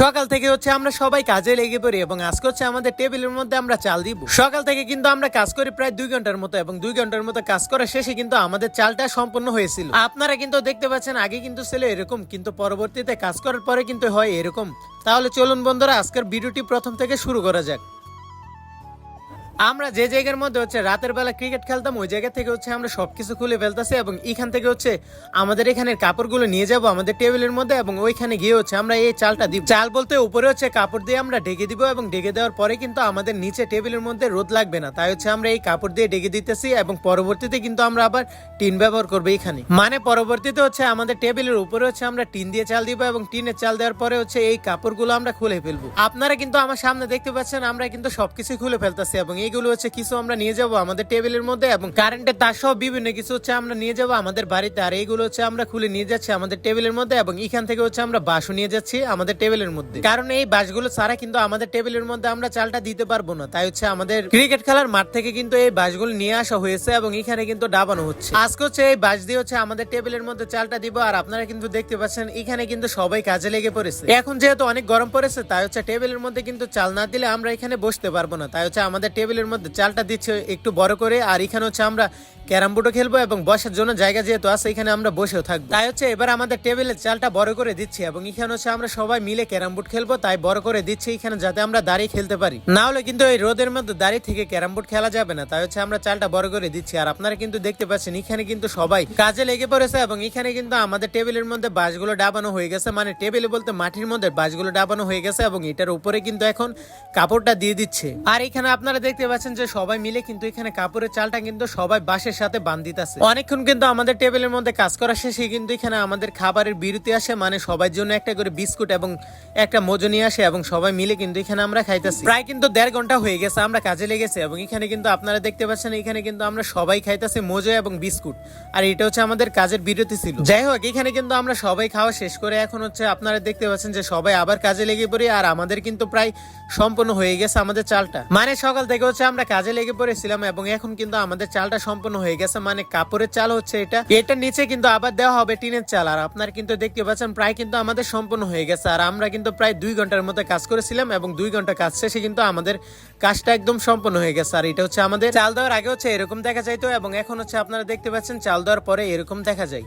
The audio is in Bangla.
সকাল থেকে আমরা সবাই কাজে লেগে পড়ি এবং আজকে আমাদের টেবিলের মধ্যে আমরা চাল দিব। সকাল থেকে কিন্তু আমরা কাজ করি প্রায় 2 ঘন্টার মতো এবং 2 ঘন্টার মতো কাজ করা শেষে কিন্তু আমাদের চালটা সম্পূর্ণ হয়েছিল। আপনারা কিন্তু দেখতে পাচ্ছেন আগে কিন্তু ছিল এরকম, কিন্তু পরবর্তীতে কাজ করার পরে কিন্তু হয় এরকম। তাহলে চলুন বন্ধুরা আজকের ভিডিওটি প্রথম থেকে শুরু করা যাক। আমরা যে জায়গার মধ্যে রাতের বেলা ক্রিকেট খেলতাম ওই জায়গা থেকে আমরা সবকিছু খুলে ফেলতেছি এবং এখান থেকে আমাদের এখানের কাপড়গুলো নিয়ে যাব আমাদের টেবিলের মধ্যে এবং ওইখানে গিয়ে আমরা এই চালটা দিব। চাল বলতে উপরে কাপড় দিয়ে আমরা ঢেকে দিব এবং ঢেকে দেওয়ার পরে কিন্তু আমাদের নিচে টেবিলের মধ্যে রোদ লাগবে না, তাই আমরা এই কাপড় দিয়ে ঢেকে দিতেছি এবং পরবর্তীতে কিন্তু আমরা আবার টিন ব্যবহার করবো এখানে। মানে পরবর্তীতে আমাদের টেবিলের উপরে আমরা টিন দিয়ে চাল দিব এবং টিনের চাল দেওয়ার পরে এই কাপড়গুলো আমরা খুলে ফেলবো। আপনারা কিন্তু আমার সামনে দেখতে পাচ্ছেন আমরা কিন্তু সবকিছু খুলে ফেলতেছি এবং এইগুলো কিছু আমরা নিয়ে যাব আমাদের টেবিলের মধ্যে এবং কারেন্টের তার সহ বিভিন্ন কিছু আমরা নিয়ে যাব আমাদের বাড়িতে। আর এইগুলো আমরা খুলে নিয়ে যাচ্ছি আমাদের টেবিলের মধ্যে এবং এখান থেকে আমরা বাঁশও নিয়ে যাচ্ছি আমাদের টেবিলের মধ্যে, কারণ এই বাঁশগুলো ছাড়া কিন্তু আমাদের টেবিলের মধ্যে আমরা চালটা দিতে পারবো না। তাই আমাদের ক্রিকেট খেলার মাঠ থেকে কিন্তু এই বাঁশগুলো নিয়ে আসা হয়েছে এবং এখানে কিন্তু ডাবানো হচ্ছে। আজকে এই বাঁশ দিয়ে আমাদের টেবিলের মধ্যে চালটা দিব। আর আপনারা কিন্তু দেখতে পাচ্ছেন এখানে কিন্তু সবাই কাজে লেগে পড়েছে। এখন যেহেতু অনেক গরম পড়েছে তাই টেবিলের মধ্যে কিন্তু চাল না দিলে আমরা এখানে বসতে পারবো না। তাই আমাদের টেবিলের মধ্যে চালটা দিচ্ছে একটু বড় করে। আর এখানে আমরা ক্যারাম বোর্ডও খেলবো এবং বসার জন্য জায়গা যেহেতু আছে এখানে আমরা বসেও থাকবো। তাই এবার আমাদের টেবিলের চালটা বড় করে দিচ্ছি এবং এখানে আমরা সবাই মিলে ক্যারাম বোর্ড খেলবো, তাই বড় করে দিচ্ছি এখানে যাতে আমরা দাঁড়িয়ে খেলতে পারি। না হলে কিন্তু এই রোদের মধ্যে দাঁড়িয়ে থেকে ক্যারাম বোর্ড খেলা যাবে না, তাই আমরা চালটা বড় করে দিচ্ছি। আর আপনারা কিন্তু দেখতে পাচ্ছেন এখানে কিন্তু সবাই কাজে লেগে পড়েছে এবং এখানে কিন্তু আমাদের টেবিলের মধ্যে বাঁশগুলো ডাবানো হয়ে গেছে। মানে টেবিলে বলতে মাটির মধ্যে বাঁশগুলো ডাবানো হয়ে গেছে এবং এটার উপরে কিন্তু এখন কাপড়টা দিয়ে দিচ্ছে। আর এখানে আপনারা দেখতে পাচ্ছেন যে সবাই মিলে কিন্তু এখানে কাপড়ের চালটা কিন্তু সবাই বাঁশের সাথে বাঁধিতেছে। অনেকক্ষণ কিন্তু আমাদের টেবিলের মধ্যে কাজ করা শেষে কিন্তু এখানে আমাদের খাবারের বিরতি আসে, মানে সবার জন্য একটা করে বিস্কুট এবং একটা মজো নিয়ে আসে এবং সবাই মিলে কিন্তু এখানে আমরা খাইতেছি। প্রায় কিন্তু 1.5 ঘন্টা হয়ে গেছে আমরা কাজে লেগেছে এবং এখানে কিন্তু আপনারা দেখতে পাচ্ছেন এখানে কিন্তু আমরা সবাই খাইতেছি মজো এবং বিস্কুট। আর এটা আমাদের কাজের বিরতি ছিল। যাই হোক এখানে কিন্তু আমরা সবাই খাওয়া শেষ করে এখন আপনারা দেখতে পাচ্ছেন যে সবাই আবার কাজে লেগে পড়ি। আর আমাদের কিন্তু প্রায় সম্পূর্ণ হয়ে গেছে আমাদের চালটা। মানে সকাল থেকে আমরা কাজে লেগে পড়েছিলাম এবং এখন কিন্তু আমাদের চালটা সম্পূর্ণ হয়ে গেছে। মানে কাপড়ের চাল এটার নিচে কিন্তু আবার দেওয়া হবে টিনের চাল। আর আপনারা কিন্তু দেখতে পাচ্ছেন প্রায় কিন্তু আমাদের সম্পূর্ণ হয়ে গেছে। আর আমরা কিন্তু প্রায় 2 ঘন্টার মতো কাজ করেছিলাম এবং 2 ঘন্টা কাজ শেষে কিন্তু আমাদের কাজটা একদম সম্পূর্ণ হয়ে গেছে। আর এটা আমাদের চাল দেওয়ার আগে এরকম দেখা যাইতো এবং এখন আপনারা দেখতে পাচ্ছেন চাল দেওয়ার পরে এরকম দেখা যায়।